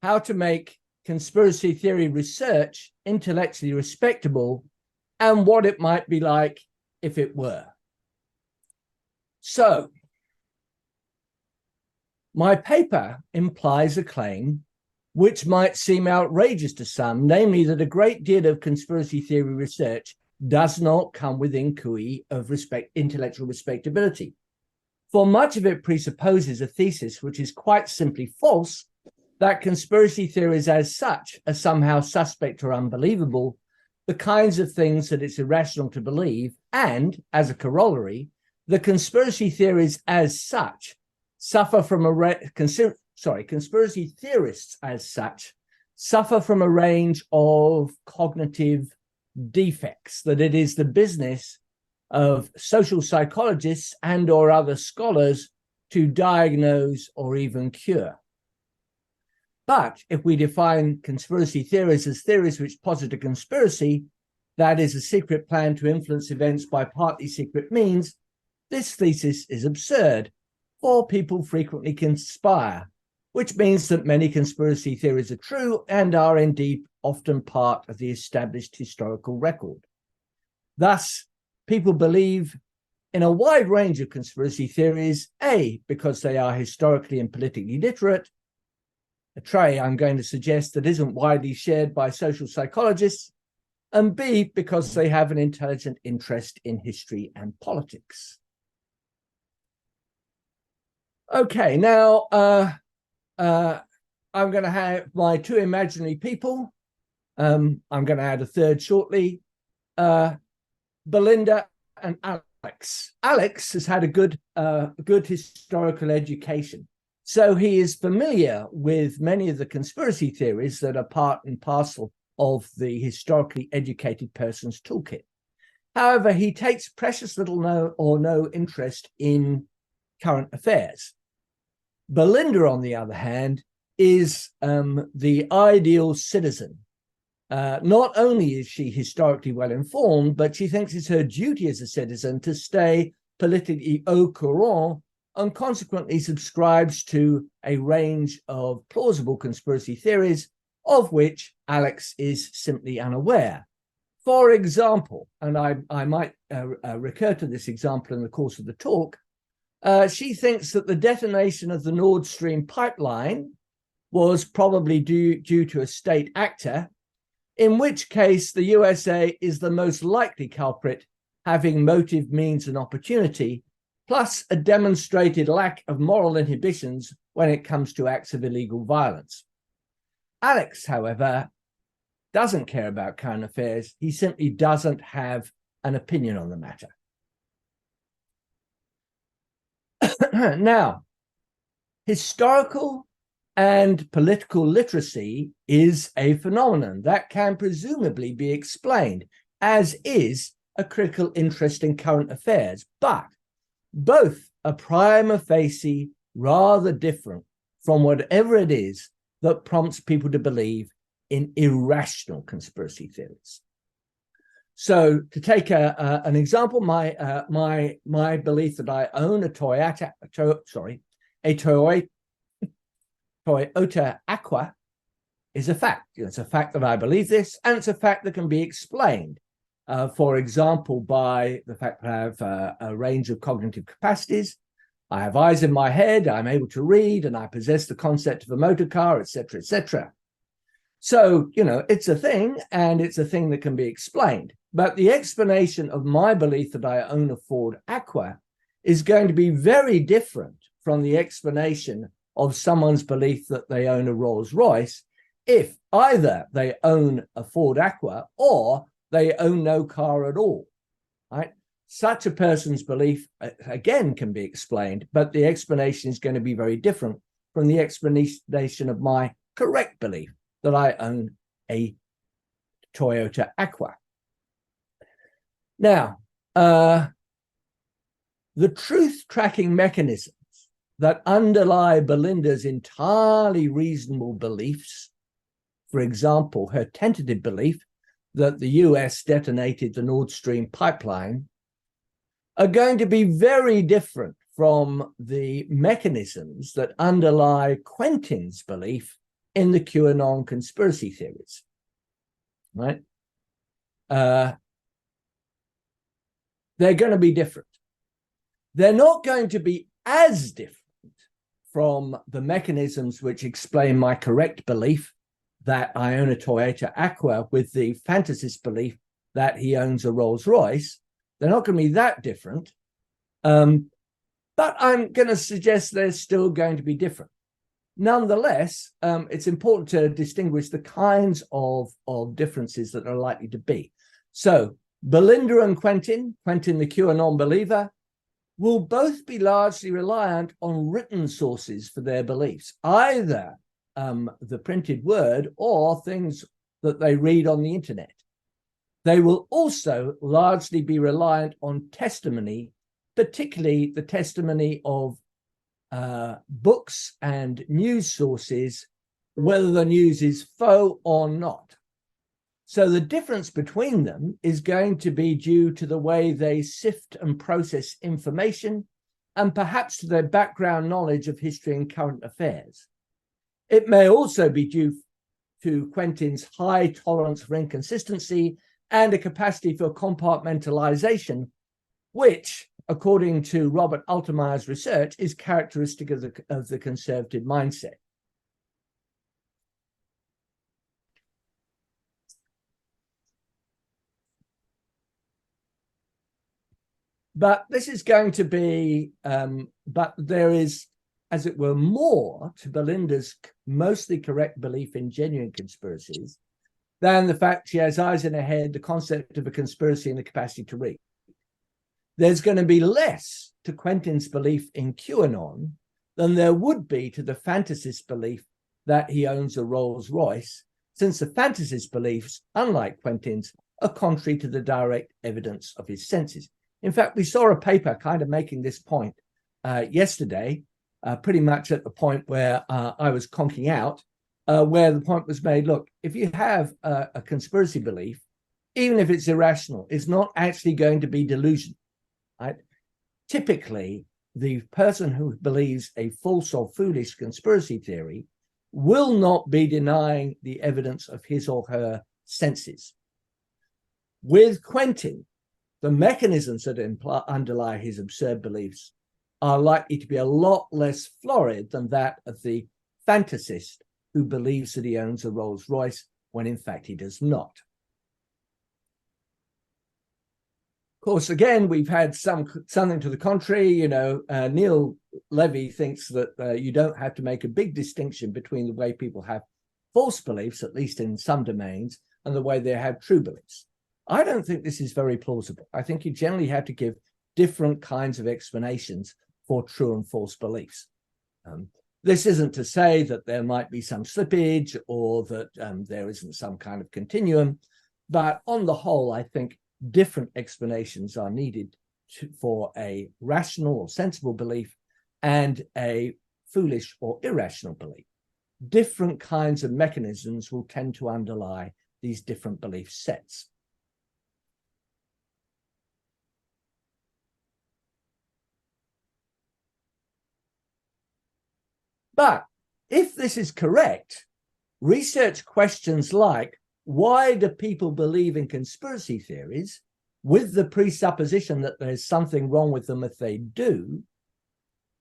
how to make conspiracy theory research intellectually respectable and what it might be like if it were. So, my paper implies a claim which might seem outrageous to some, namely that a great deal of conspiracy theory research does not come within cooee of intellectual respectability. For much of it presupposes a thesis which is quite simply false, that conspiracy theories as such are somehow suspect or unbelievable, the kinds of things that it's irrational to believe, and, as a corollary, the conspiracy theories as such suffer from conspiracy theorists as such suffer from a range of cognitive defects, that it is the business of social psychologists and or other scholars to diagnose or even cure. But if we define conspiracy theories as theories which posit a conspiracy, that is a secret plan to influence events by partly secret means, this thesis is absurd, for people frequently conspire, which means that many conspiracy theories are true and are indeed often part of the established historical record. Thus, people believe in a wide range of conspiracy theories, A, because they are historically and politically literate, a trait I'm going to suggest that isn't widely shared by social psychologists, and B, because they have an intelligent interest in history and politics. Okay, now I'm going to have my two imaginary people. I'm going to add a third shortly. Belinda and Alex. Alex has had a good historical education, so he is familiar with many of the conspiracy theories that are part and parcel of the historically educated person's toolkit. However, he takes precious little no interest in current affairs. Belinda, on the other hand, is the ideal citizen. Not only is she historically well informed, but she thinks it's her duty as a citizen to stay politically au courant, and consequently subscribes to a range of plausible conspiracy theories of which Alex is simply unaware. For example, and I might recur to this example in the course of the talk, she thinks that the detonation of the Nord Stream pipeline was probably due to a state actor, in which case the USA is the most likely culprit, having motive, means, and opportunity, plus a demonstrated lack of moral inhibitions when it comes to acts of illegal violence. Alex, however, doesn't care about current affairs. He simply doesn't have an opinion on the matter. Now, historical and political literacy is a phenomenon that can presumably be explained, as is a critical interest in current affairs, but both are prima facie rather different from whatever it is that prompts people to believe in irrational conspiracy theories. So, to take an example, my belief that I own a Toyota Aqua is a fact. It's a fact that I believe this, and it's a fact that can be explained, for example, by the fact that I have a range of cognitive capacities. I have eyes in my head, I'm able to read, and I possess the concept of a motor car, etc., etc. So, it's a thing, and it's a thing that can be explained. But the explanation of my belief that I own a Ford Aqua is going to be very different from the explanation of someone's belief that they own a Rolls Royce, if either they own a Ford Aqua or they own no car at all, right? Such a person's belief, again, can be explained, but the explanation is going to be very different from the explanation of my correct belief that I own a Toyota Aqua. Now, the truth-tracking mechanisms that underlie Belinda's entirely reasonable beliefs, for example, her tentative belief that the US detonated the Nord Stream pipeline, are going to be very different from the mechanisms that underlie Quentin's belief in the QAnon conspiracy theories, right? They're going to be different. They're not going to be as different from the mechanisms which explain my correct belief that I own a Toyota Aqua with the fantasist belief that he owns a Rolls Royce. They're not going to be that different. But I'm going to suggest they're still going to be different. Nonetheless, it's important to distinguish the kinds of differences that are likely to be. So Belinda and Quentin the QAnon believer, will both be largely reliant on written sources for their beliefs, either the printed word or things that they read on the internet. They will also largely be reliant on testimony, particularly the testimony of books and news sources, whether the news is faux or not. So the difference between them is going to be due to the way they sift and process information, and perhaps to their background knowledge of history and current affairs. It may also be due to Quentin's high tolerance for inconsistency and a capacity for compartmentalization, which, according to Robert Altemeyer's research, is characteristic of the conservative mindset. But this is going to be, but there is, as it were, more to Belinda's mostly correct belief in genuine conspiracies than the fact she has eyes in her head, the concept of a conspiracy, and the capacity to read. There's going to be less to Quentin's belief in QAnon than there would be to the fantasist's belief that he owns a Rolls Royce, since the fantasist's beliefs, unlike Quentin's, are contrary to the direct evidence of his senses. In fact, we saw a paper kind of making this point yesterday, pretty much at the point where I was conking out, where the point was made, look, if you have a conspiracy belief, even if it's irrational, it's not actually going to be delusion, right? Typically, the person who believes a false or foolish conspiracy theory will not be denying the evidence of his or her senses. With Quentin, the mechanisms that underlie his absurd beliefs are likely to be a lot less florid than that of the fantasist who believes that he owns a Rolls Royce when in fact he does not. Of course, again, we've had something to the contrary. Neil Levy thinks that you don't have to make a big distinction between the way people have false beliefs, at least in some domains, and the way they have true beliefs. I don't think this is very plausible. I think you generally have to give different kinds of explanations for true and false beliefs. This isn't to say that there might be some slippage or that there isn't some kind of continuum, but on the whole, I think different explanations are needed for a rational or sensible belief and a foolish or irrational belief. Different kinds of mechanisms will tend to underlie these different belief sets. But if this is correct, research questions like, why do people believe in conspiracy theories with the presupposition that there's something wrong with them if they do,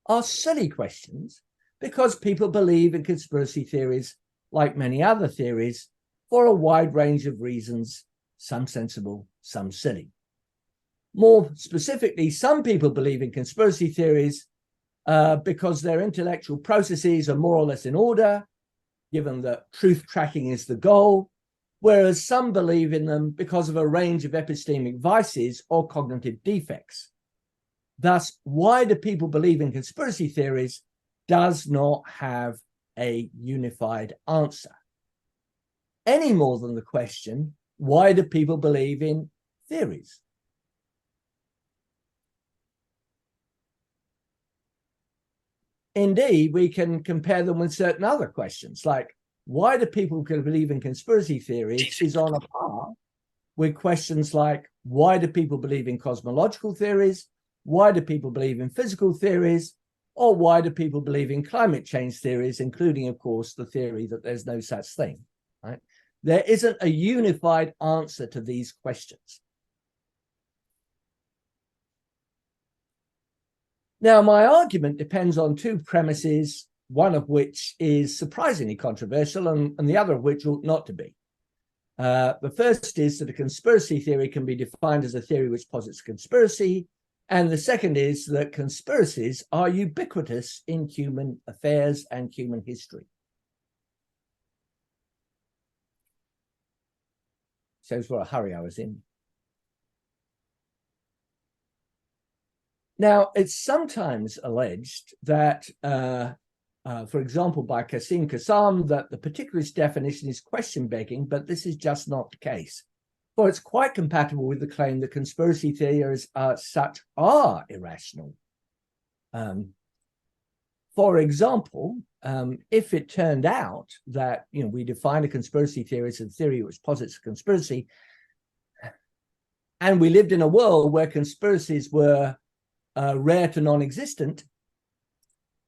are silly questions, because people believe in conspiracy theories like many other theories for a wide range of reasons, some sensible, some silly. More specifically, some people believe in conspiracy theories because their intellectual processes are more or less in order, given that truth tracking is the goal, whereas some believe in them because of a range of epistemic vices or cognitive defects. Thus, why do people believe in conspiracy theories does not have a unified answer, any more than the question, why do people believe in theories? Indeed, we can compare them with certain other questions, like why do people believe in conspiracy theories is on a par with questions like why do people believe in cosmological theories, why do people believe in physical theories, or why do people believe in climate change theories, including, of course, the theory that there's no such thing, right? There isn't a unified answer to these questions. Now, my argument depends on two premises, one of which is surprisingly controversial and the other of which ought not to be. The first is that a conspiracy theory can be defined as a theory which posits a conspiracy. And the second is that conspiracies are ubiquitous in human affairs and human history. Shows what a hurry I was in. Now, it's sometimes alleged that, for example, by Qasim Qassam, that the particularist definition is question-begging, but this is just not the case. For it's quite compatible with the claim that conspiracy theories such are irrational. For example, if it turned out that we define a conspiracy theory as a theory which posits a conspiracy, and we lived in a world where conspiracies were rare to non-existent,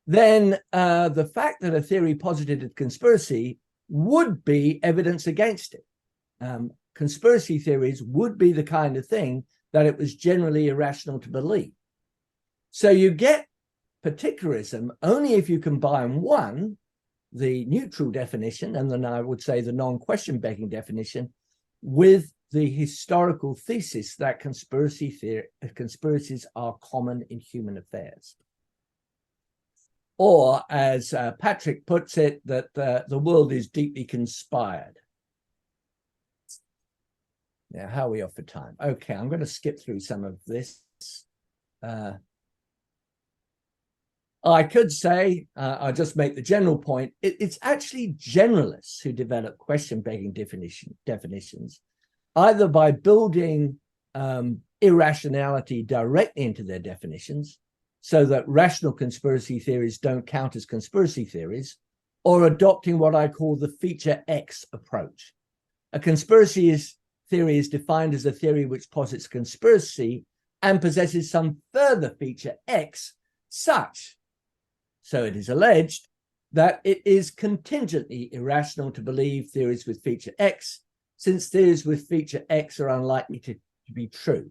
then the fact that a theory posited a conspiracy would be evidence against it. Conspiracy theories would be the kind of thing that it was generally irrational to believe. So you get particularism only if you combine one, the neutral definition, and then I would say the non-question begging definition, with the historical thesis that conspiracies are common in human affairs. Or, as Patrick puts it, that the world is deeply conspired. Now, how are we off for time? Okay, I'm going to skip through some of this. I could say, I'll just make the general point, it's actually generalists who develop question-begging definitions, either by building irrationality directly into their definitions, so that rational conspiracy theories don't count as conspiracy theories, or adopting what I call the feature X approach. A conspiracy theory is defined as a theory which posits conspiracy and possesses some further feature X, such, so it is alleged, that it is contingently irrational to believe theories with feature X, since theories with feature X are unlikely to be true.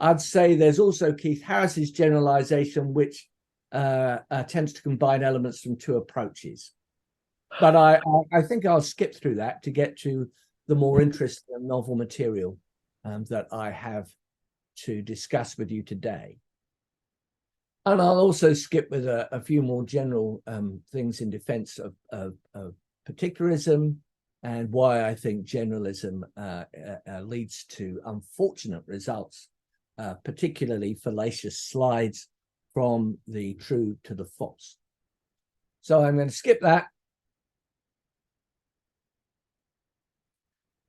I'd say there's also Keith Harris's generalization, which tends to combine elements from two approaches. But I think I'll skip through that to get to the more interesting and novel material that I have to discuss with you today. And I'll also skip with a few more general things in defense of particularism and why I think generalism leads to unfortunate results, particularly fallacious slides from the true to the false. So I'm going to skip that.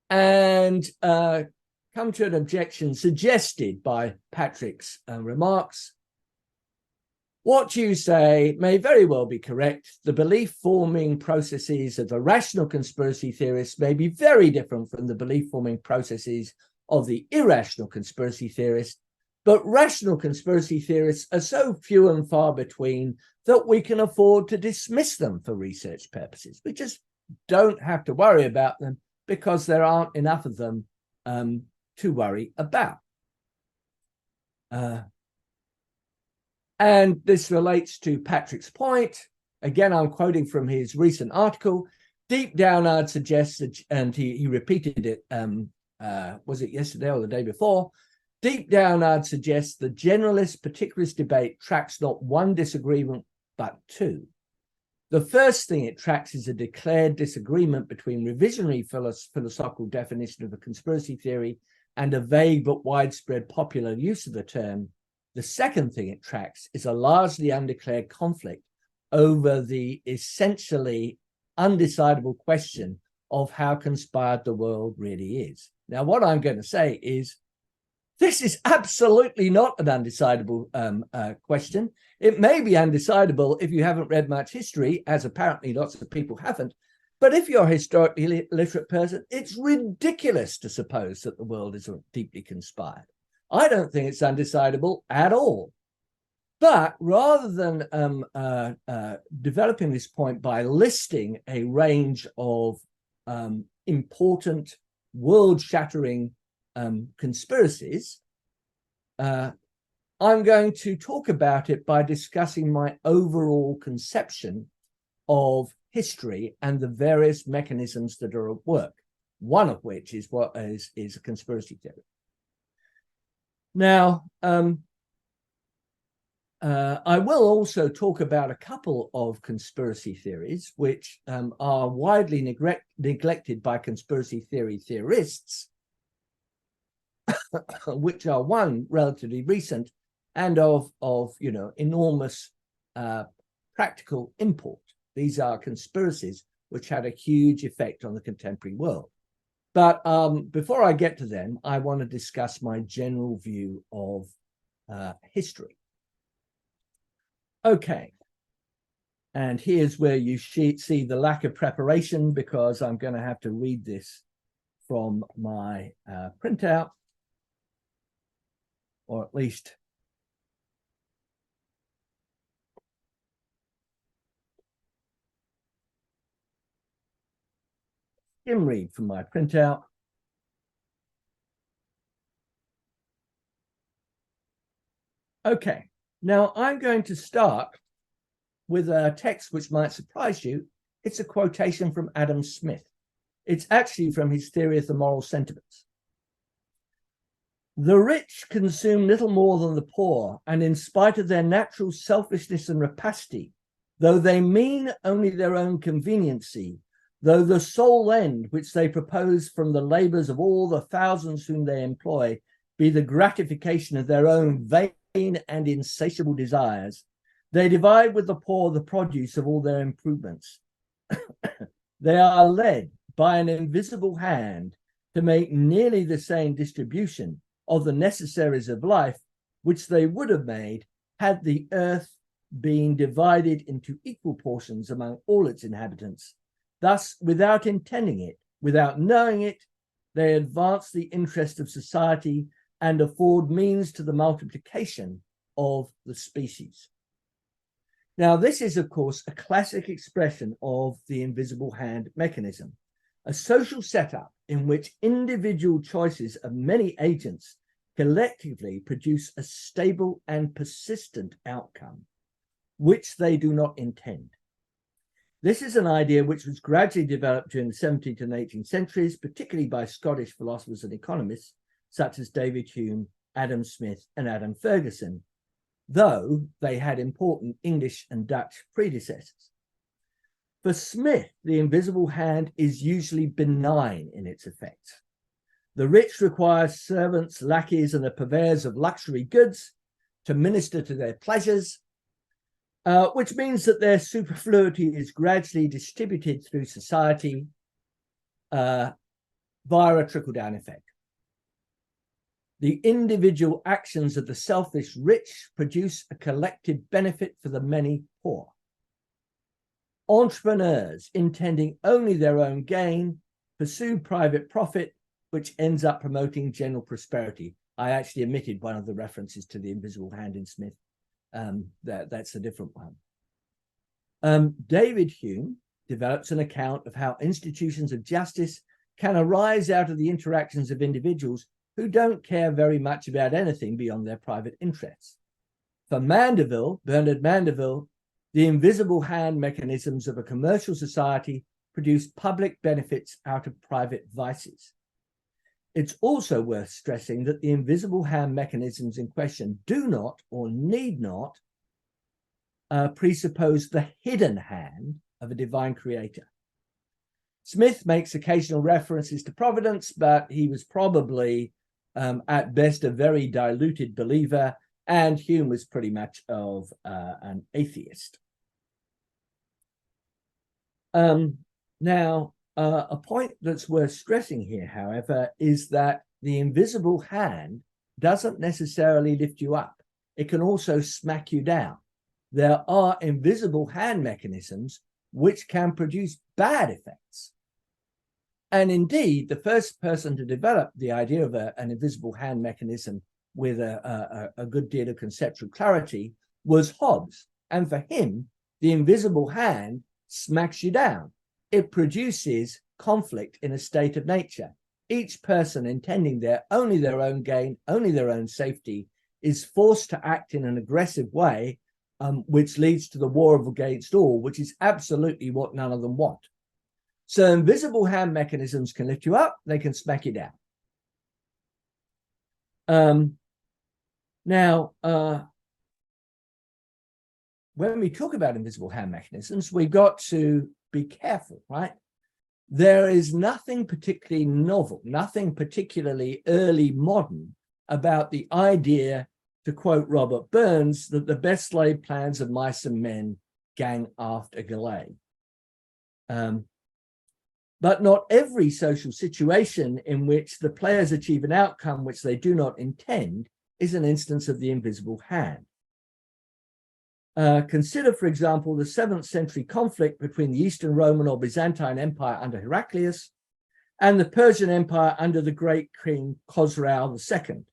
And come to an objection suggested by Patrick's remarks. What you say may very well be correct. The belief-forming processes of the rational conspiracy theorists may be very different from the belief-forming processes of the irrational conspiracy theorists, but rational conspiracy theorists are so few and far between that we can afford to dismiss them for research purposes. We just don't have to worry about them because there aren't enough of them to worry about. And this relates to Patrick's point. Again, I'm quoting from his recent article. Deep down, I'd suggest, and he repeated it, was it yesterday or the day before? Deep down, I'd suggest the generalist particularist debate tracks not one disagreement, but two. The first thing it tracks is a declared disagreement between revisionary philosophical definition of a conspiracy theory and a vague but widespread popular use of the term. The second thing it tracks is a largely undeclared conflict over the essentially undecidable question of how conspired the world really is. Now, what I'm going to say is this is absolutely not an undecidable question. It may be undecidable if you haven't read much history, as apparently lots of people haven't. But if you're a historically literate person, it's ridiculous to suppose that the world is deeply conspired. I don't think it's undecidable at all. But rather than developing this point by listing a range of important world-shattering conspiracies, I'm going to talk about it by discussing my overall conception of history and the various mechanisms that are at work, one of which is what is a conspiracy theory. Now, I will also talk about a couple of conspiracy theories which are widely neglected by conspiracy theory theorists, which are, one, relatively recent and of enormous practical import. These are conspiracies which had a huge effect on the contemporary world. But before I get to them, I want to discuss my general view of history. Okay, and here's where you see the lack of preparation, because I'm going to have to read this from my printout, or at least skim read from my printout. Okay, now I'm going to start with a text which might surprise you. It's a quotation from Adam Smith. It's actually from his Theory of the Moral Sentiments. The rich consume little more than the poor, and in spite of their natural selfishness and rapacity, though they mean only their own conveniency, though the sole end which they propose from the labours of all the thousands whom they employ be the gratification of their own vain and insatiable desires, they divide with the poor the produce of all their improvements. They are led by an invisible hand to make nearly the same distribution of the necessaries of life which they would have made had the earth been divided into equal portions among all its inhabitants. Thus, without intending it, without knowing it, they advance the interest of society and afford means to the multiplication of the species. Now, this is, of course, a classic expression of the invisible hand mechanism, a social setup in which individual choices of many agents collectively produce a stable and persistent outcome, which they do not intend. This is an idea which was gradually developed during the 17th and 18th centuries, particularly by Scottish philosophers and economists, such as David Hume, Adam Smith, and Adam Ferguson, though they had important English and Dutch predecessors. For Smith, the invisible hand is usually benign in its effects. The rich require servants, lackeys, and the purveyors of luxury goods to minister to their pleasures, which means that their superfluity is gradually distributed through society via a trickle-down effect. The individual actions of the selfish rich produce a collective benefit for the many poor. Entrepreneurs, intending only their own gain, pursue private profit, which ends up promoting general prosperity. I actually omitted one of the references to the invisible hand in Smith. That's a different one. David Hume develops an account of how institutions of justice can arise out of the interactions of individuals who don't care very much about anything beyond their private interests. For Bernard Mandeville, the invisible hand mechanisms of a commercial society produce public benefits out of private vices. It's also worth stressing that the invisible hand mechanisms in question do not or need not presuppose the hidden hand of a divine creator. Smith makes occasional references to providence, but he was probably at best a very diluted believer, and Hume was pretty much of an atheist. Now, a point that's worth stressing here, however, is that the invisible hand doesn't necessarily lift you up. It can also smack you down. There are invisible hand mechanisms which can produce bad effects. And indeed, the first person to develop the idea of an invisible hand mechanism with a good deal of conceptual clarity was Hobbes. And for him, the invisible hand smacks you down. It produces conflict in a state of nature. Each person intending only their own gain, only their own safety, is forced to act in an aggressive way, which leads to the war against all, which is absolutely what none of them want. So invisible hand mechanisms can lift you up, they can smack you down. Now, when we talk about invisible hand mechanisms, we've got to be careful, right? There is nothing particularly novel, nothing particularly early modern about the idea, to quote Robert Burns, that the best laid plans of mice and men gang aft a galley. But not every social situation in which the players achieve an outcome which they do not intend is an instance of the invisible hand. Consider, for example, the 7th century conflict between the Eastern Roman or Byzantine Empire under Heraclius and the Persian Empire under the great king Khosrau II.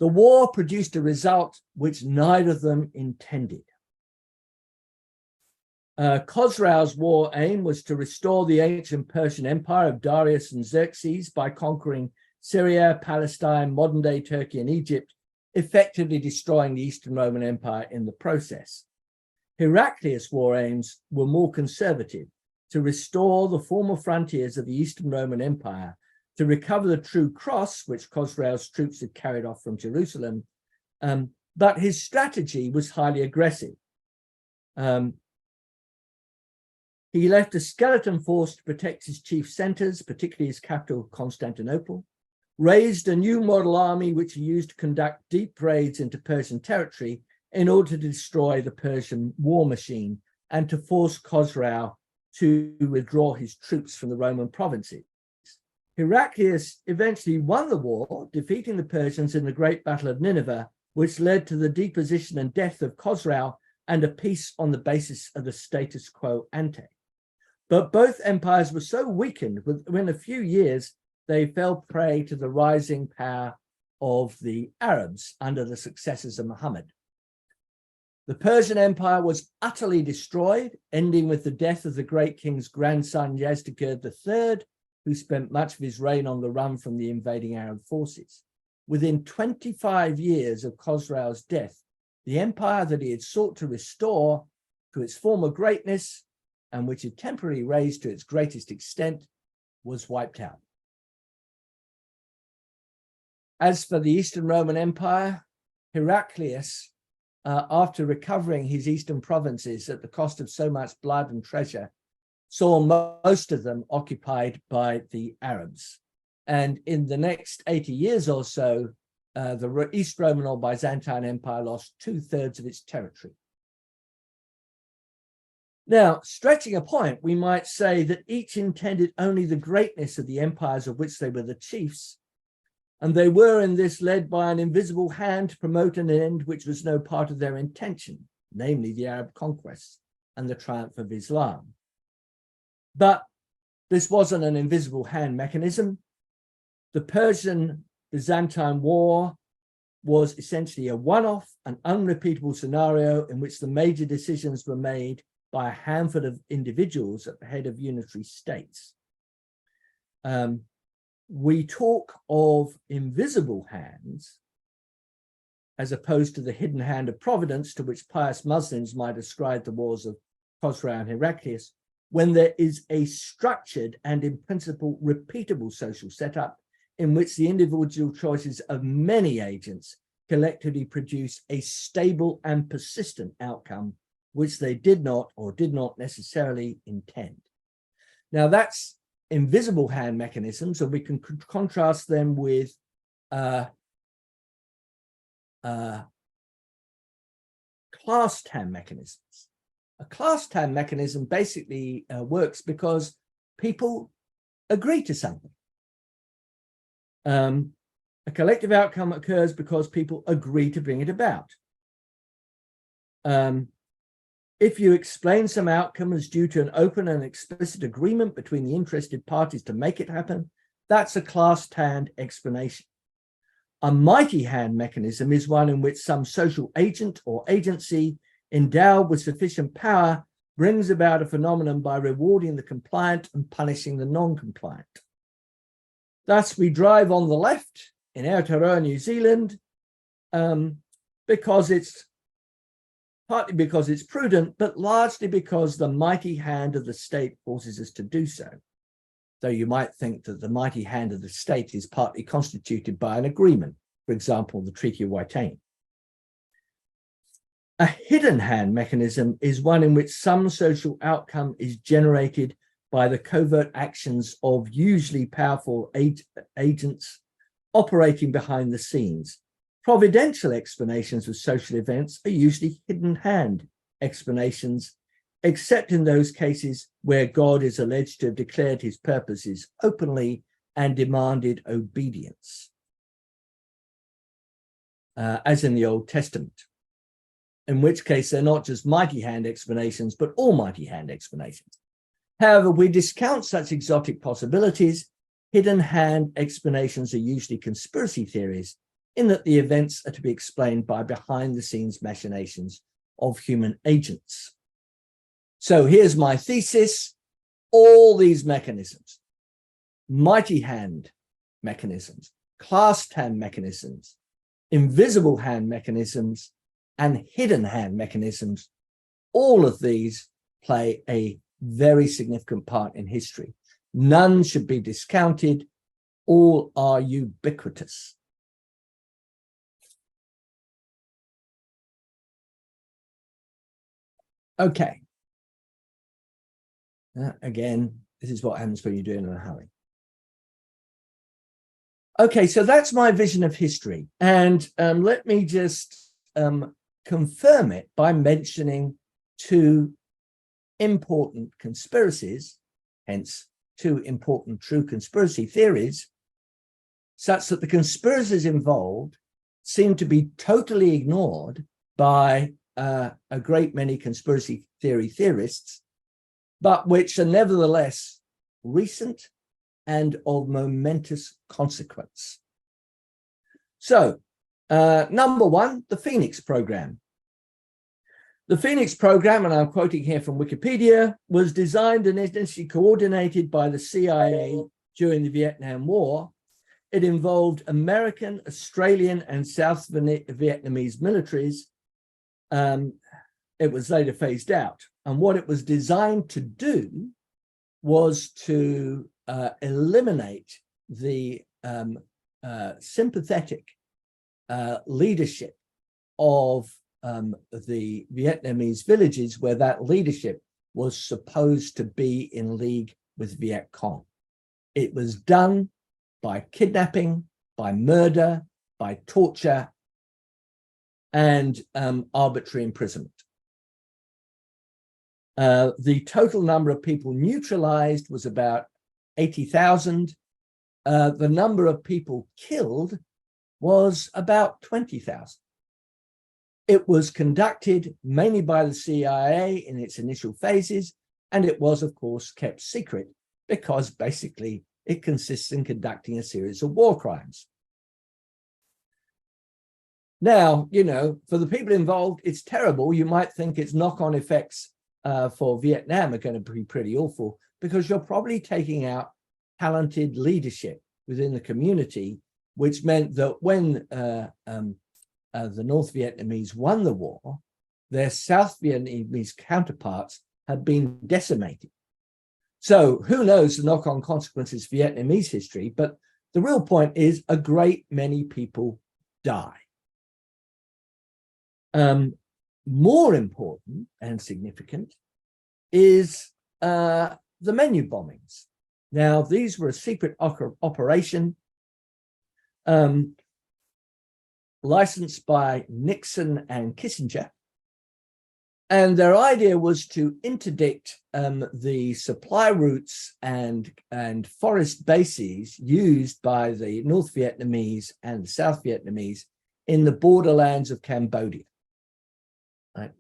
The war produced a result which neither of them intended. Khosrau's war aim was to restore the ancient Persian Empire of Darius and Xerxes by conquering Syria, Palestine, modern-day Turkey, and Egypt, effectively destroying the Eastern Roman Empire in the process. Heraclius' war aims were more conservative, to restore the former frontiers of the Eastern Roman Empire, to recover the true cross, which Khosrau's troops had carried off from Jerusalem, but his strategy was highly aggressive. He left a skeleton force to protect his chief centers, particularly his capital, Constantinople, raised a new model army which he used to conduct deep raids into Persian territory in order to destroy the Persian war machine and to force Khosrau to withdraw his troops from the Roman provinces. Heraclius eventually won the war, defeating the Persians in the Great Battle of Nineveh, which led to the deposition and death of Khosrau and a peace on the basis of the status quo ante. But both empires were so weakened within a few years, they fell prey to the rising power of the Arabs under the successors of Muhammad. The Persian Empire was utterly destroyed, ending with the death of the great king's grandson Yazdegerd III, who spent much of his reign on the run from the invading Arab forces. Within 25 years of Khosrau's death, the empire that he had sought to restore to its former greatness and which had temporarily raised to its greatest extent was wiped out. As for the Eastern Roman Empire, Heraclius, after recovering his eastern provinces at the cost of so much blood and treasure, saw most of them occupied by the Arabs. And in the next 80 years or so, the East Roman or Byzantine Empire lost 2/3 of its territory. Now, stretching a point, we might say that each intended only the greatness of the empires of which they were the chiefs, and they were in this led by an invisible hand to promote an end which was no part of their intention, namely the Arab conquests and the triumph of Islam. But this wasn't an invisible hand mechanism. The Persian-Byzantine War was essentially a one-off, an unrepeatable scenario in which the major decisions were made by a handful of individuals at the head of unitary states. We talk of invisible hands as opposed to the hidden hand of providence to which pious Muslims might ascribe the wars of Khosrau and Heraclius, when there is a structured and in principle repeatable social setup in which the individual choices of many agents collectively produce a stable and persistent outcome which they did not or did not necessarily intend. Now that's invisible hand mechanisms, and we can contrast them with clasped hand mechanisms. A clasped hand mechanism basically works because people agree to something. A collective outcome occurs because people agree to bring it about. If you explain some outcome as due to an open and explicit agreement between the interested parties to make it happen, that's a clasped hand explanation. A mighty hand mechanism is one in which some social agent or agency endowed with sufficient power brings about a phenomenon by rewarding the compliant and punishing the non-compliant. Thus, we drive on the left in Aotearoa, New Zealand, because it's partly because it's prudent, but largely because the mighty hand of the state forces us to do so. Though you might think that the mighty hand of the state is partly constituted by an agreement, for example, the Treaty of Waitangi. A hidden hand mechanism is one in which some social outcome is generated by the covert actions of usually powerful agents operating behind the scenes. Providential explanations of social events are usually hidden hand explanations, except in those cases where God is alleged to have declared his purposes openly and demanded obedience, as in the Old Testament, in which case they're not just mighty hand explanations, but almighty hand explanations. However, we discount such exotic possibilities. Hidden hand explanations are usually conspiracy theories, in that the events are to be explained by behind-the-scenes machinations of human agents. So here's my thesis. All these mechanisms, mighty hand mechanisms, clasped hand mechanisms, invisible hand mechanisms, and hidden hand mechanisms, all of these play a very significant part in history. None should be discounted. All are ubiquitous. Okay. Again, this is what happens when you do it in a hurry. Okay, so that's my vision of history. And let me just confirm it by mentioning two important conspiracies, hence two important true conspiracy theories, such that the conspiracies involved seem to be totally ignored by a great many conspiracy theory theorists, but which are nevertheless recent and of momentous consequence. So, number one, the Phoenix program. The Phoenix program, and I'm quoting here from Wikipedia, was designed and initially coordinated by the CIA during the Vietnam War. It involved American, Australian, and South Vietnamese militaries. It was later phased out. And what it was designed to do was to eliminate the sympathetic leadership of the Vietnamese villages where that leadership was supposed to be in league with Viet Cong. It was done by kidnapping, by murder, by torture, and arbitrary imprisonment. The total number of people neutralized was about 80,000. The number of people killed was about 20,000. It was conducted mainly by the CIA in its initial phases, and it was, of course, kept secret because basically it consists in conducting a series of war crimes. Now, you know, for the people involved, it's terrible. You might think its knock-on effects for Vietnam are going to be pretty awful because you're probably taking out talented leadership within the community, which meant that when the North Vietnamese won the war, their South Vietnamese counterparts had been decimated. So who knows the knock-on consequences of Vietnamese history, but the real point is a great many people die. More important and significant is the menu bombings. Now, these were a secret operation licensed by Nixon and Kissinger. And their idea was to interdict the supply routes and forest bases used by the North Vietnamese and South Vietnamese in the borderlands of Cambodia. Right?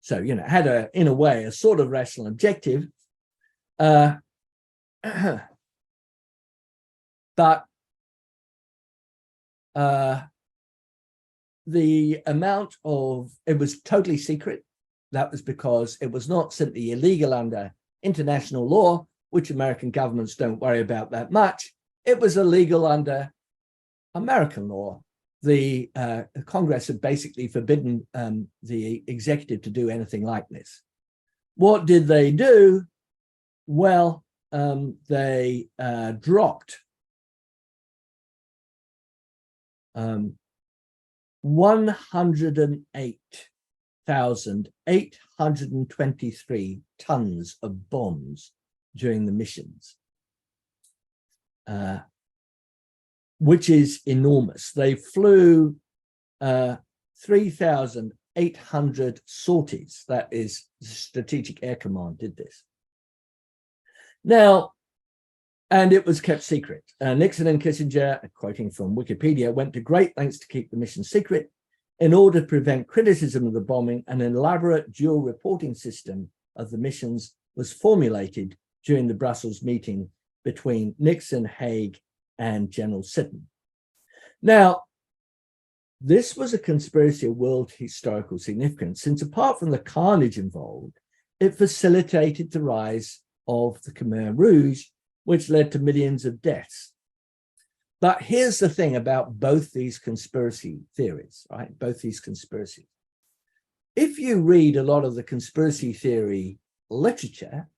So, you know, had in a way, a sort of rational objective. But the amount of, it was totally secret. That was because it was not simply illegal under international law, which American governments don't worry about that much. It was illegal under American law. The Congress had basically forbidden the executive to do anything like this. What did they do? Well, they dropped 108,823 tons of bombs during the missions, which is enormous. They flew 3,800 sorties. That is, Strategic Air Command did this. Now, and it was kept secret. Nixon and Kissinger, quoting from Wikipedia, went to great lengths to keep the mission secret in order to prevent criticism of the bombing. An elaborate dual reporting system of the missions was formulated during the Brussels meeting between Nixon, Haig, and General Sitton. Now, this was a conspiracy of world historical significance, since apart from the carnage involved, it facilitated the rise of the Khmer Rouge, which led to millions of deaths. But here's the thing about both these conspiracy theories, right? Both these conspiracies. If you read a lot of the conspiracy theory literature,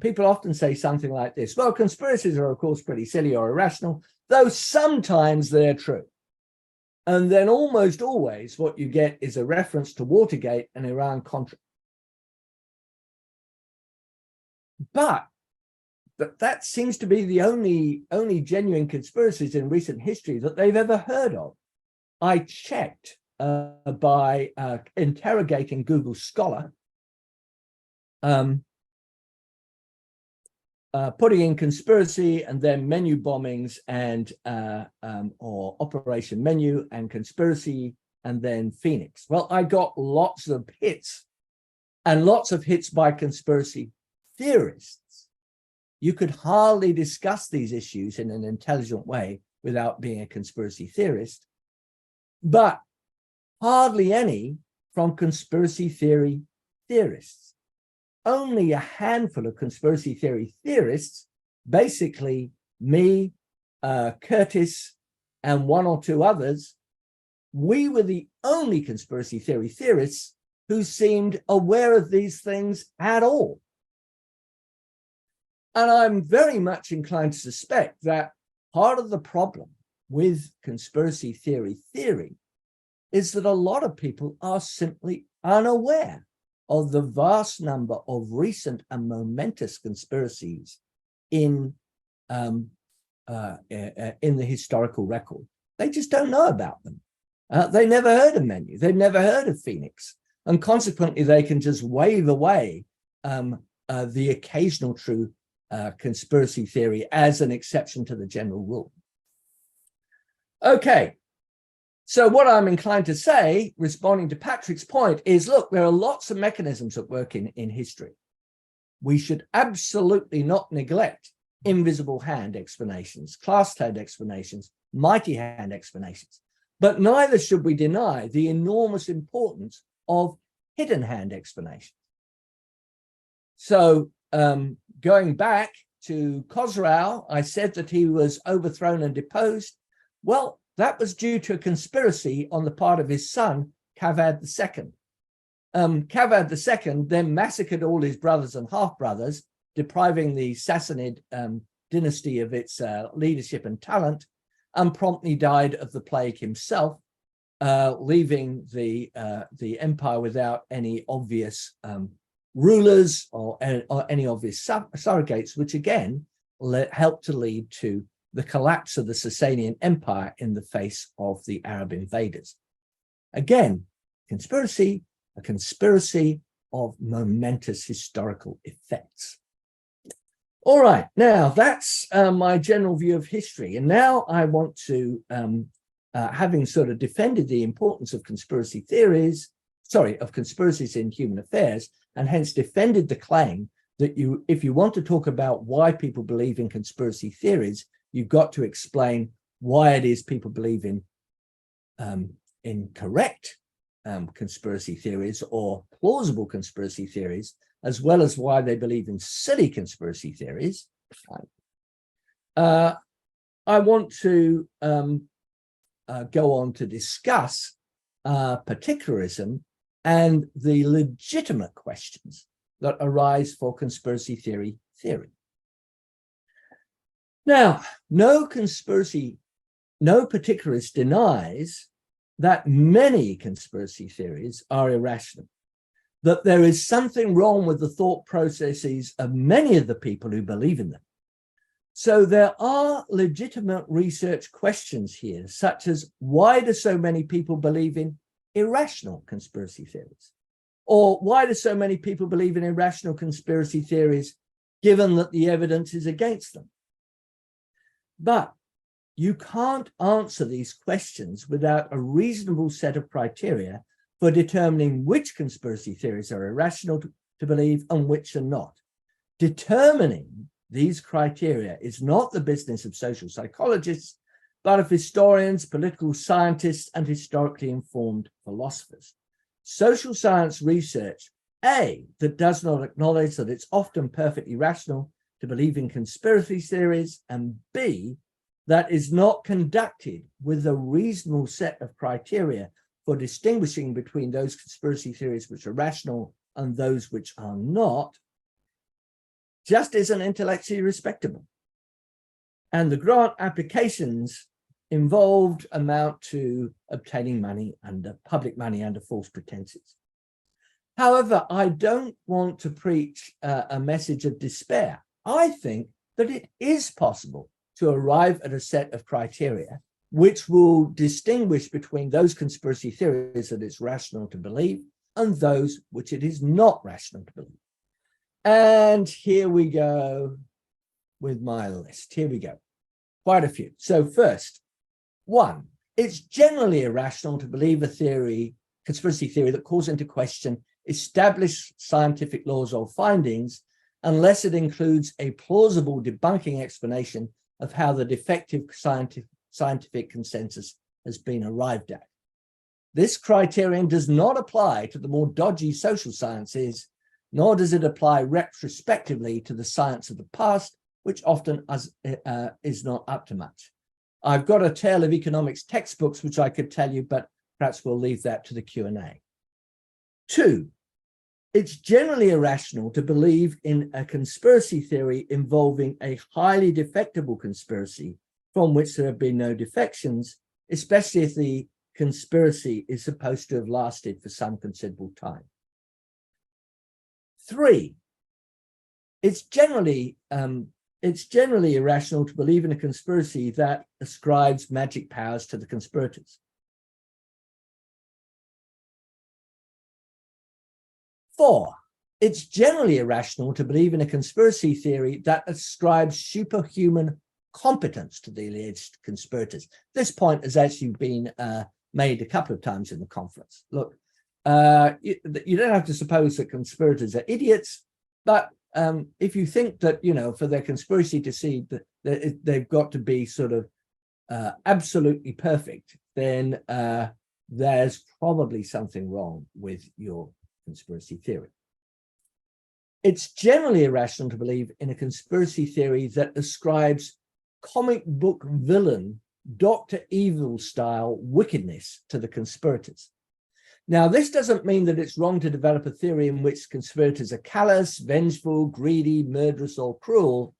people often say something like this: well, conspiracies are, of course, pretty silly or irrational, though sometimes they're true. And then almost always what you get is a reference to Watergate and Iran-Contra. But that seems to be the only genuine conspiracies in recent history that they've ever heard of. I checked by interrogating Google Scholar, putting in conspiracy and then menu bombings and or Operation Menu and conspiracy and then Phoenix. Well, I got lots of hits, and lots of hits by conspiracy theorists. You could hardly discuss these issues in an intelligent way without being a conspiracy theorist, but hardly any from conspiracy theory theorists. Only a handful of conspiracy theory theorists, basically me, Curtis, and one or two others, we were the only conspiracy theory theorists who seemed aware of these things at all. And I'm very much inclined to suspect that part of the problem with conspiracy theory is that a lot of people are simply unaware of the vast number of recent and momentous conspiracies in the historical record. They just don't know about them. They never heard of Menu. They've never heard of Phoenix. And consequently, they can just wave away the occasional true conspiracy theory as an exception to the general rule. Okay, so what I'm inclined to say, responding to Patrick's point, is, look, there are lots of mechanisms at work in history. We should absolutely not neglect invisible hand explanations, clasped hand explanations, mighty hand explanations, but neither should we deny the enormous importance of hidden hand explanations. So going back to Khosrau, I said that he was overthrown and deposed. Well, that was due to a conspiracy on the part of his son, Kavad II. Kavad II then massacred all his brothers and half-brothers, depriving the Sassanid dynasty of its leadership and talent, and promptly died of the plague himself, leaving the empire without any obvious rulers or any obvious surrogates, which again helped to lead to the collapse of the Sasanian Empire in the face of the Arab invaders. Again, a conspiracy of momentous historical effects. All right, now that's my general view of history. And now I want to, having sort of defended the importance of conspiracy theories, of conspiracies in human affairs, and hence defended the claim that if you want to talk about why people believe in conspiracy theories, you've got to explain why it is people believe in correct conspiracy theories or plausible conspiracy theories, as well as why they believe in silly conspiracy theories. I want to go on to discuss particularism and the legitimate questions that arise for conspiracy theory. Now, no particularist denies that many conspiracy theories are irrational, that there is something wrong with the thought processes of many of the people who believe in them. So there are legitimate research questions here, such as why do so many people believe in irrational conspiracy theories? Or why do so many people believe in irrational conspiracy theories, given that the evidence is against them? But you can't answer these questions without a reasonable set of criteria for determining which conspiracy theories are irrational to believe and which are not. Determining these criteria is not the business of social psychologists, but of historians, political scientists, and historically informed philosophers. Social science research, A, that does not acknowledge that it's often perfectly rational to believe in conspiracy theories, and B, that is not conducted with a reasonable set of criteria for distinguishing between those conspiracy theories which are rational and those which are not, just isn't intellectually respectable. And the grant applications involved amount to obtaining money under public money under false pretenses. However, I don't want to preach a message of despair. I think that it is possible to arrive at a set of criteria which will distinguish between those conspiracy theories that it's rational to believe and those which it is not rational to believe. And here we go with my list. Here we go. Quite a few. So first, 1, it's generally irrational to believe a theory, conspiracy theory, that calls into question established scientific laws or findings unless it includes a plausible debunking explanation of how the defective scientific consensus has been arrived at. This criterion does not apply to the more dodgy social sciences, nor does it apply retrospectively to the science of the past, which often is not up to much. I've got a tale of economics textbooks, which I could tell you, but perhaps we'll leave that to the Q&A. 2, it's generally irrational to believe in a conspiracy theory involving a highly defectible conspiracy from which there have been no defections, especially if the conspiracy is supposed to have lasted for some considerable time. 3, it's generally irrational to believe in a conspiracy that ascribes magic powers to the conspirators. 4, it's generally irrational to believe in a conspiracy theory that ascribes superhuman competence to the alleged conspirators. This point has actually been made a couple of times in the conference. Look, you don't have to suppose that conspirators are idiots, but if you think that, for their conspiracy to succeed, that they've got to be sort of absolutely perfect, then there's probably something wrong with your conspiracy theory. It's generally irrational to believe in a conspiracy theory that ascribes comic book villain Dr. Evil style wickedness to the conspirators. Now, this doesn't mean that it's wrong to develop a theory in which conspirators are callous, vengeful, greedy, murderous, or cruel,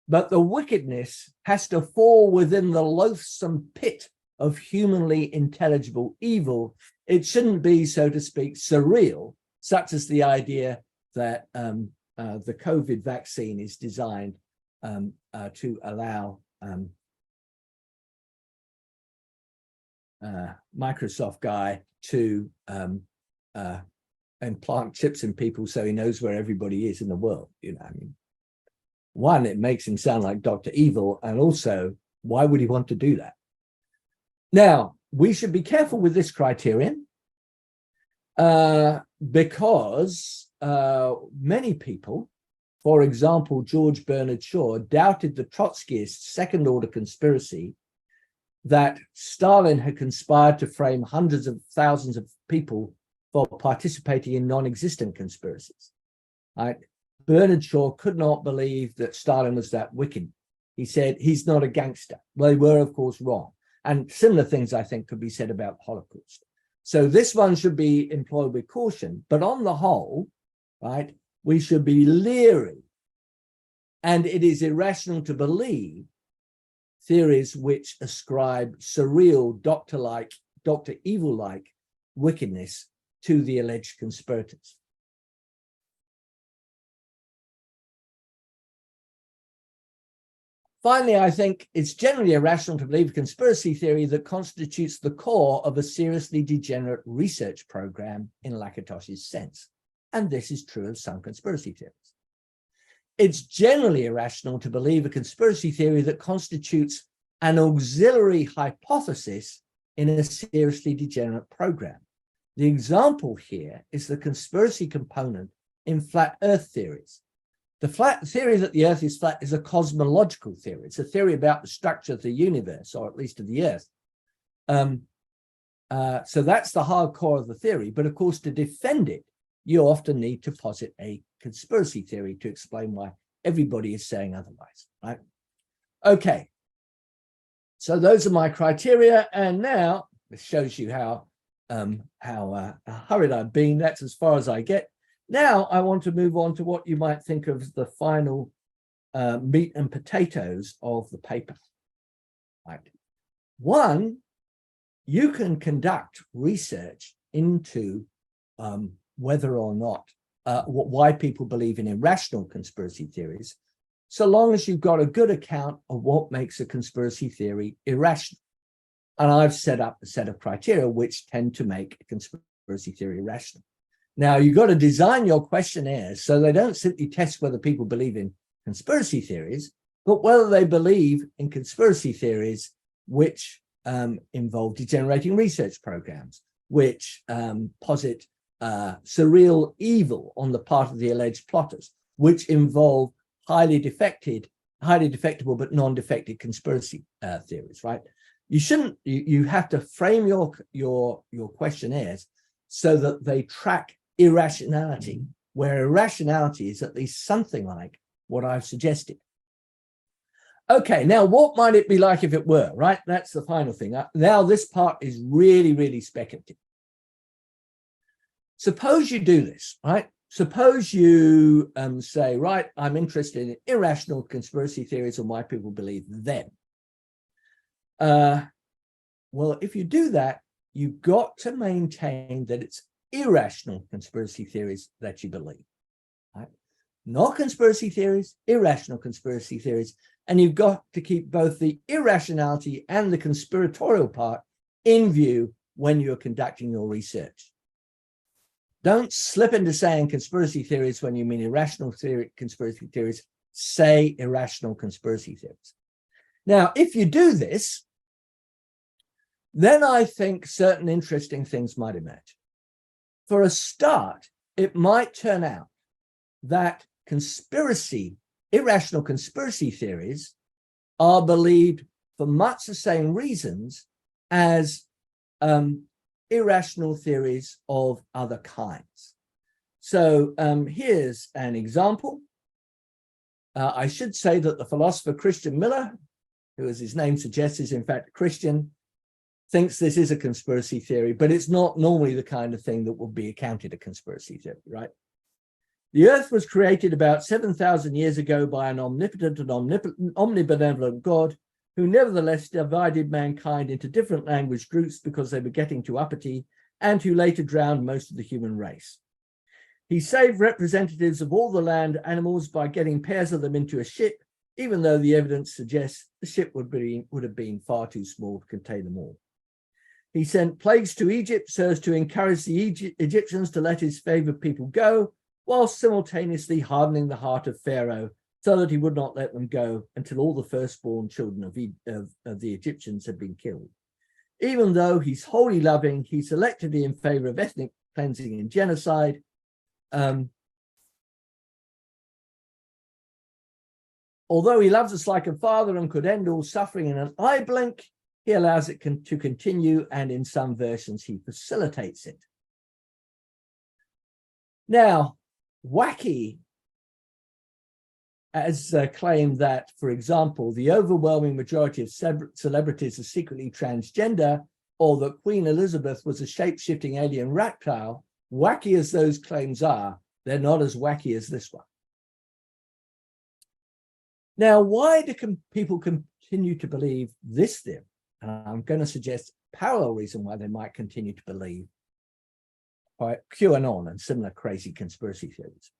but the wickedness has to fall within the loathsome pit of humanly intelligible evil. It shouldn't be, so to speak, surreal, such as the idea that the COVID vaccine is designed to allow Microsoft guy to implant chips in people so he knows where everybody is in the world. One, it makes him sound like Dr. Evil, and also, why would he want to do that? Now, we should be careful with this criterion because many people, for example, George Bernard Shaw, doubted the Trotskyist second-order conspiracy that Stalin had conspired to frame hundreds of thousands of people for participating in non-existent conspiracies. Right? Bernard Shaw could not believe that Stalin was that wicked. He said he's not a gangster. Well, they were, of course, wrong. And similar things, I think, could be said about the Holocaust. So this one should be employed with caution. But on the whole, right, we should be leery. And it is irrational to believe theories which ascribe surreal, doctor-like, Dr. Evil-like wickedness to the alleged conspirators. Finally, I think it's generally irrational to believe a conspiracy theory that constitutes the core of a seriously degenerate research program in Lakatos's sense. And this is true of some conspiracy theories. It's generally irrational to believe a conspiracy theory that constitutes an auxiliary hypothesis in a seriously degenerate program. The example here is the conspiracy component in flat Earth theories. The flat theory that the Earth is flat is a cosmological theory. It's a theory about the structure of the universe, or at least of the Earth. So that's the hard core of the theory. But of course, to defend it, you often need to posit a conspiracy theory to explain why everybody is saying otherwise, right? Okay. So those are my criteria. And now this shows you how hurried I've been. That's as far as I get. Now I want to move on to what you might think of the final meat and potatoes of the paper. Right. One, you can conduct research into whether or not, why people believe in irrational conspiracy theories, so long as you've got a good account of what makes a conspiracy theory irrational. And I've set up a set of criteria which tend to make a conspiracy theory irrational. Now, you've got to design your questionnaires so they don't simply test whether people believe in conspiracy theories, but whether they believe in conspiracy theories which involve degenerating research programs, which posit surreal evil on the part of the alleged plotters, which involve highly defectible but non-defective conspiracy theories, right? You have to frame your questionnaires so that they track irrationality, where irrationality is at least something like what I've suggested. Okay, now what might it be like if it were, right? That's the final thing. Now this part is really, really speculative. Suppose you do this, right? Suppose you say, right, I'm interested in irrational conspiracy theories and why people believe them. Well, if you do that, you've got to maintain that it's irrational conspiracy theories that you believe, right? Not conspiracy theories, irrational conspiracy theories. And you've got to keep both the irrationality and the conspiratorial part in view when you're conducting your research. Don't slip into saying conspiracy theories when you mean irrational conspiracy theories. Say irrational conspiracy theories. Now, if you do this, then I think certain interesting things might emerge. For a start, it might turn out that irrational conspiracy theories are believed for much the same reasons as irrational theories of other kinds. So here's an example. I should say that the philosopher Christian Miller, who as his name suggests is in fact a Christian, thinks this is a conspiracy theory, but it's not normally the kind of thing that would be accounted a conspiracy theory, right? The earth was created about 7,000 years ago by an omnipotent and omnibenevolent God who nevertheless divided mankind into different language groups because they were getting too uppity, and who later drowned most of the human race. He saved representatives of all the land animals by getting pairs of them into a ship, even though the evidence suggests the ship would have been far too small to contain them all. He sent plagues to Egypt so as to encourage the Egyptians to let his favored people go, while simultaneously hardening the heart of Pharaoh so that he would not let them go until all the firstborn children of the Egyptians had been killed. Even though he's wholly loving, he selected in favor of ethnic cleansing and genocide. Although he loves us like a father and could end all suffering in an eye blink, he allows it to continue, and in some versions, he facilitates it. Now, Wacky has claimed that, for example, the overwhelming majority of celebrities are secretly transgender, or that Queen Elizabeth was a shape-shifting alien reptile. Wacky as those claims are, they're not as wacky as this one. Now, why do people continue to believe this theory? And I'm going to suggest a parallel reason why they might continue to believe QAnon and similar crazy conspiracy theories.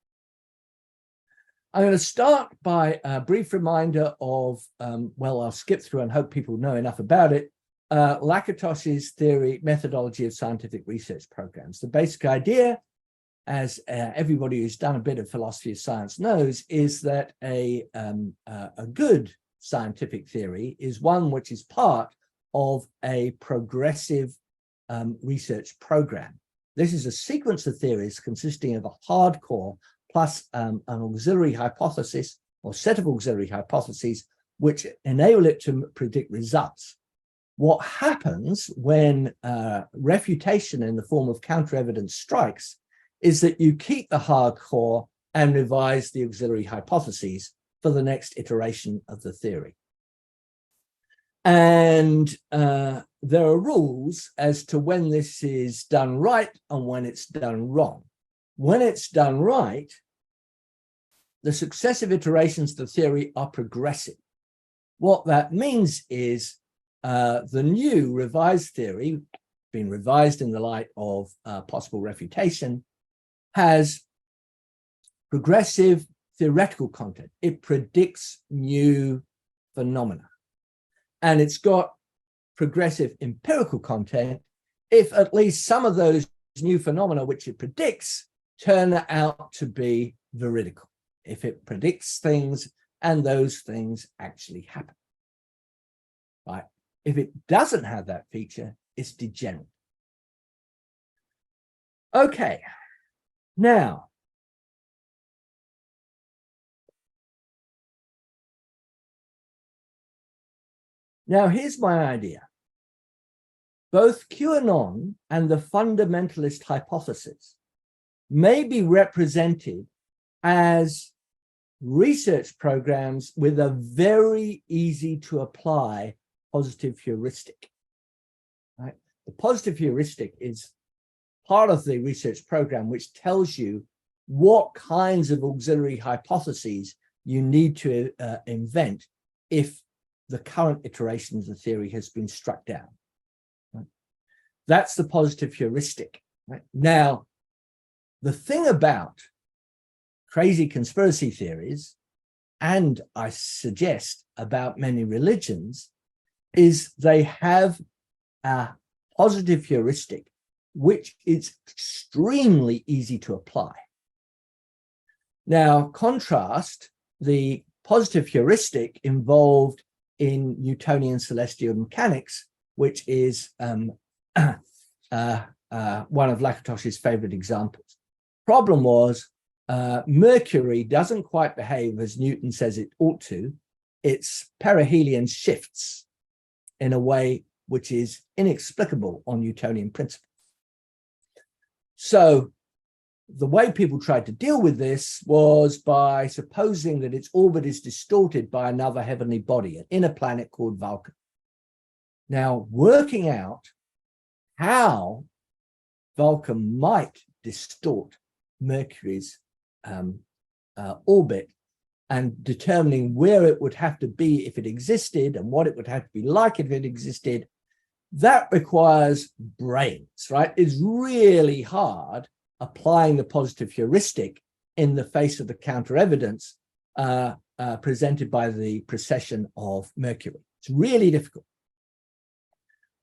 I'm going to start by a brief reminder of, well, I'll skip through and hope people know enough about it, Lakatosh's theory, methodology of scientific research programs. The basic idea, as everybody who's done a bit of philosophy of science knows, is that a good scientific theory is one which is part of a progressive research program. This is a sequence of theories consisting of a hardcore plus an auxiliary hypothesis or set of auxiliary hypotheses which enable it to predict results. What happens when refutation in the form of counter-evidence strikes is that you keep the hardcore and revise the auxiliary hypotheses for the next iteration of the theory. And there are rules as to when this is done right and when it's done wrong. When it's done right, the successive iterations of the theory are progressive. What that means is the new revised theory, being revised in the light of possible refutation, has progressive theoretical content. It predicts new phenomena. And it's got progressive empirical content if at least some of those new phenomena which it predicts turn out to be veridical, if it predicts things and those things actually happen. Right? If it doesn't have that feature, it's degenerate. Okay, now, here's my idea. Both QAnon and the fundamentalist hypothesis may be represented as research programs with a very easy to apply positive heuristic. Right? The positive heuristic is part of the research program which tells you what kinds of auxiliary hypotheses you need to invent if the current iteration of the theory has been struck down. Right? That's the positive heuristic. Right? Now, the thing about crazy conspiracy theories, and I suggest about many religions, is they have a positive heuristic which is extremely easy to apply. Now, contrast the positive heuristic involved in Newtonian celestial mechanics, which is one of Lakatosh's favorite examples. Problem was, Mercury doesn't quite behave as Newton says it ought to. Its perihelion shifts in a way which is inexplicable on Newtonian principles. So the way people tried to deal with this was by supposing that its orbit is distorted by another heavenly body, an inner planet called Vulcan. Now, working out how Vulcan might distort Mercury's orbit and determining where it would have to be if it existed and what it would have to be like if it existed, that requires brains, right? It's really hard applying the positive heuristic in the face of the counter evidence presented by the precession of Mercury. It's really difficult.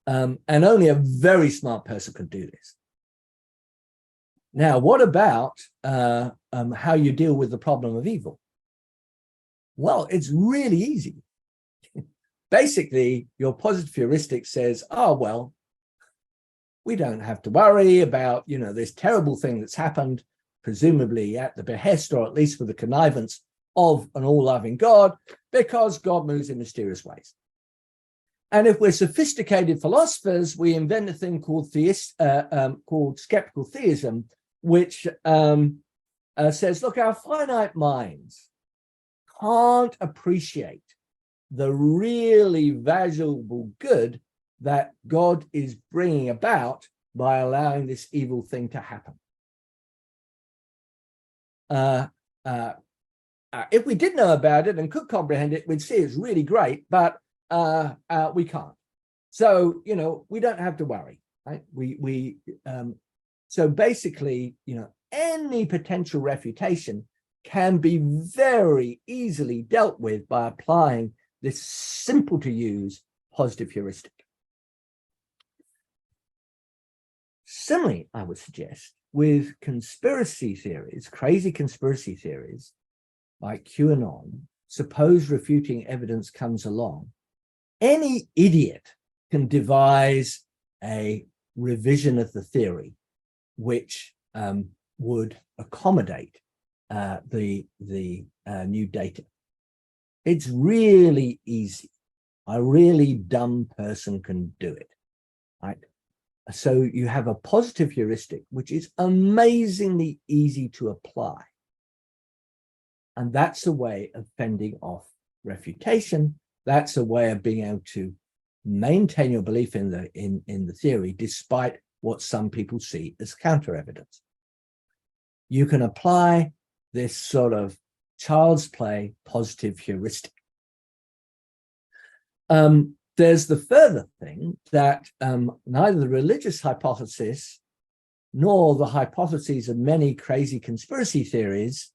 And only a very smart person could do this. Now, what about how you deal with the problem of evil? Well, it's really easy. Basically, your positive heuristic says, oh, well, we don't have to worry about, this terrible thing that's happened, presumably at the behest or at least with the connivance of an all-loving God, because God moves in mysterious ways. And if we're sophisticated philosophers, we invent a thing called called skeptical theism, which says, look, our finite minds can't appreciate the really valuable good that God is bringing about by allowing this evil thing to happen. If we did know about it and could comprehend it, we'd see it's really great, but we can't. So, you know, we don't have to worry, right? So basically, you know, any potential refutation can be very easily dealt with by applying this simple to use positive heuristic. Similarly, I would suggest with conspiracy theories, crazy conspiracy theories like QAnon, suppose refuting evidence comes along, any idiot can devise a revision of the theory which would accommodate the new data. It's really easy. A really dumb person can do it, right? So you have a positive heuristic, which is amazingly easy to apply. And that's a way of fending off refutation. That's a way of being able to maintain your belief in the theory, despite what some people see as counter evidence. You can apply this sort of child's play positive heuristic. There's the further thing that neither the religious hypothesis nor the hypotheses of many crazy conspiracy theories,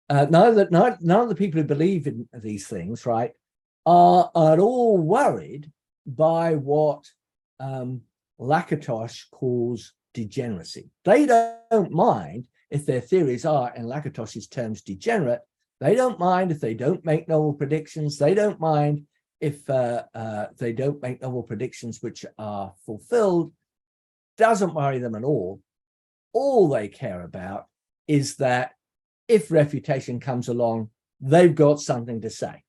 none of the people who believe in these things, right, are at all worried by what Lakatos calls degeneracy. They don't mind if their theories are, in Lakatos's terms, degenerate. They don't mind if they don't make novel predictions. They don't mind if they don't make novel predictions which are fulfilled. Doesn't worry them at all. All they care about is that if refutation comes along, they've got something to say.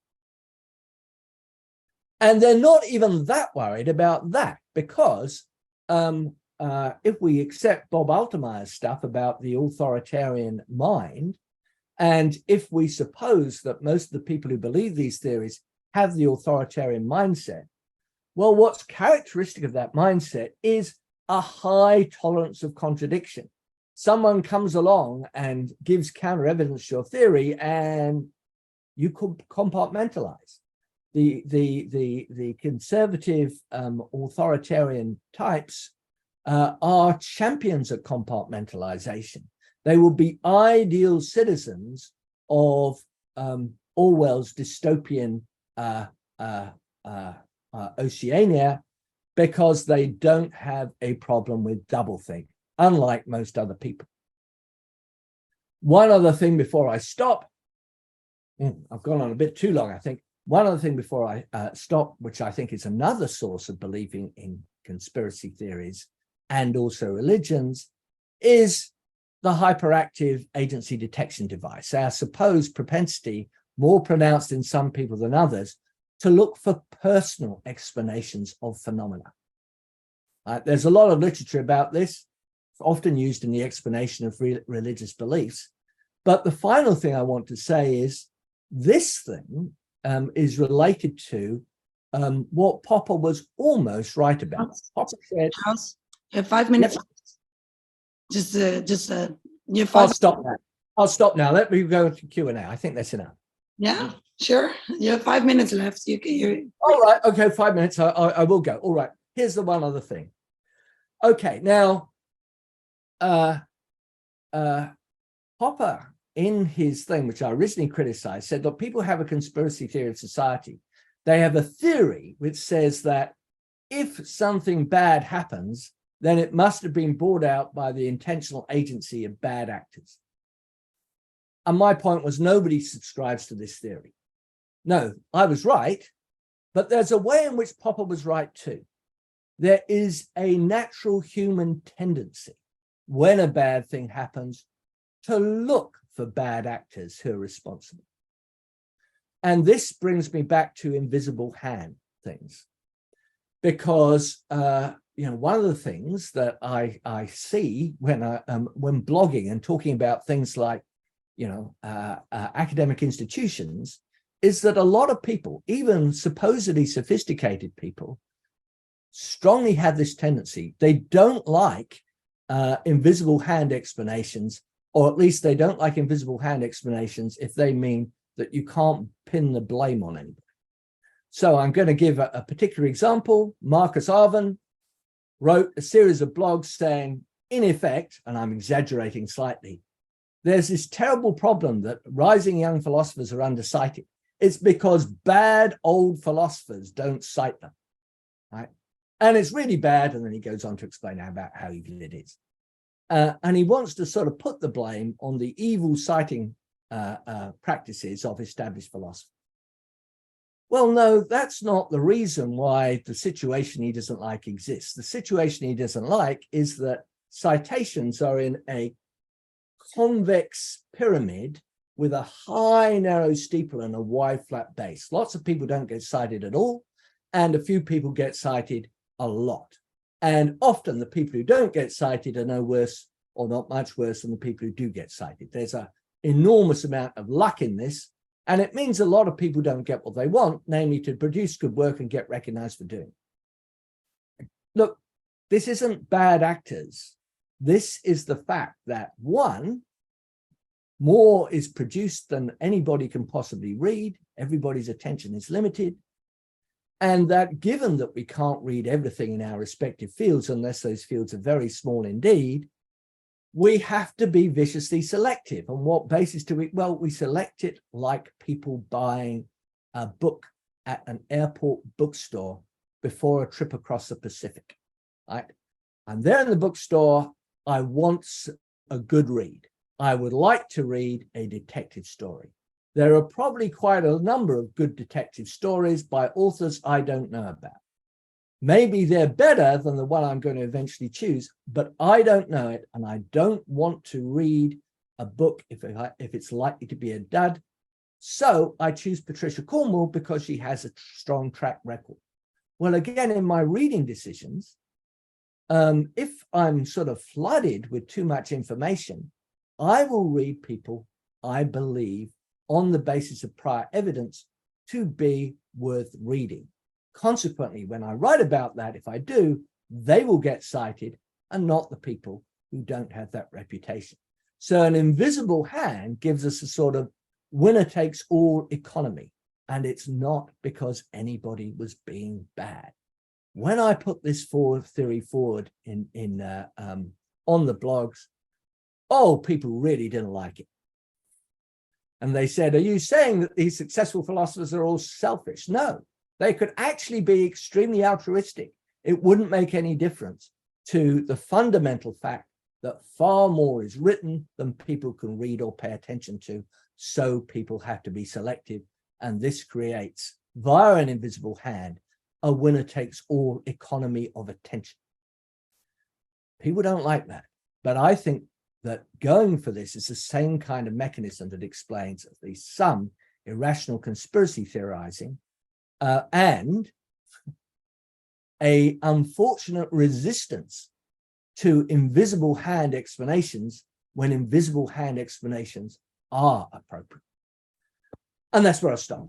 And they're not even that worried about that, because if we accept Bob Altemeyer's stuff about the authoritarian mind, and if we suppose that most of the people who believe these theories have the authoritarian mindset, well, what's characteristic of that mindset is a high tolerance of contradiction. Someone comes along and gives counter evidence to your theory, and you could compartmentalize. The conservative authoritarian types are champions of compartmentalization. They will be ideal citizens of Orwell's dystopian Oceania, because they don't have a problem with doublethink, unlike most other people. One other thing before I stop. I've gone on a bit too long, I think. One other thing before I stop, which I think is another source of believing in conspiracy theories and also religions, is the hyperactive agency detection device, our supposed propensity, more pronounced in some people than others, to look for personal explanations of phenomena. There's a lot of literature about this, often used in the explanation of religious beliefs. But the final thing I want to say is this thing is related to what Popper was almost right about. Popper said, Charles, you have 5 minutes. Yep. You have 5 I'll stop now. I'll stop now. Let me go to Q&A. I think that's enough. Yeah, sure. You have 5 minutes left. All right. Okay, 5 minutes. I will go. All right. Here's the one other thing. Okay, now, Popper, in his thing, which I originally criticized, said, look, people have a conspiracy theory of society. They have a theory which says that if something bad happens, then it must have been brought out by the intentional agency of bad actors. And my point was, nobody subscribes to this theory. No, I was right, but there's a way in which Popper was right too. There is a natural human tendency when a bad thing happens to look for bad actors who are responsible. And this brings me back to invisible hand things. because one of the things that I see when when blogging and talking about things like academic institutions is that a lot of people, even supposedly sophisticated people, strongly have this tendency. They don't like invisible hand explanations, or at least they don't like invisible hand explanations if they mean that you can't pin the blame on anybody. So I'm going to give a particular example. Marcus Arvin wrote a series of blogs saying, in effect, and I'm exaggerating slightly, there's this terrible problem that rising young philosophers are undercited. It's because bad old philosophers don't cite them, right? And it's really bad. And then he goes on to explain about how evil it is. And he wants to sort of put the blame on the evil citing practices of established philosophy. Well, no, that's not the reason why the situation he doesn't like exists. The situation he doesn't like is that citations are in a convex pyramid with a high, narrow steeple and a wide, flat base. Lots of people don't get cited at all, and a few people get cited a lot. And often the people who don't get cited are no worse or not much worse than the people who do get cited. There's an enormous amount of luck in this, and it means a lot of people don't get what they want, namely to produce good work and get recognized for doing it. Look, this isn't bad actors. This is the fact that, one, more is produced than anybody can possibly read. Everybody's attention is limited. And that given that we can't read everything in our respective fields, unless those fields are very small indeed, we have to be viciously selective. On what basis do we? Well, we select it like people buying a book at an airport bookstore before a trip across the Pacific, right? I'm there in the bookstore. I want a good read. I would like to read a detective story. There are probably quite a number of good detective stories by authors I don't know about. Maybe they're better than the one I'm going to eventually choose, but I don't know it, and I don't want to read a book if it's likely to be a dud. So I choose Patricia Cornwell because she has a strong track record. Well, again, in my reading decisions, if I'm sort of flooded with too much information, I will read people I believe on the basis of prior evidence to be worth reading. Consequently, when I write about that, if I do, they will get cited and not the people who don't have that reputation. So an invisible hand gives us a sort of winner takes all economy, and it's not because anybody was being bad. When I put this theory forward on the blogs, people really didn't like it. And they said, are you saying that these successful philosophers are all selfish? No, they could actually be extremely altruistic. It wouldn't make any difference to the fundamental fact that far more is written than people can read or pay attention to. So people have to be selective. And this creates, via an invisible hand, a winner takes all economy of attention. People don't like that. But I think that going for this is the same kind of mechanism that explains at least some irrational conspiracy theorizing and a unfortunate resistance to invisible hand explanations when invisible hand explanations are appropriate. And that's where I stop.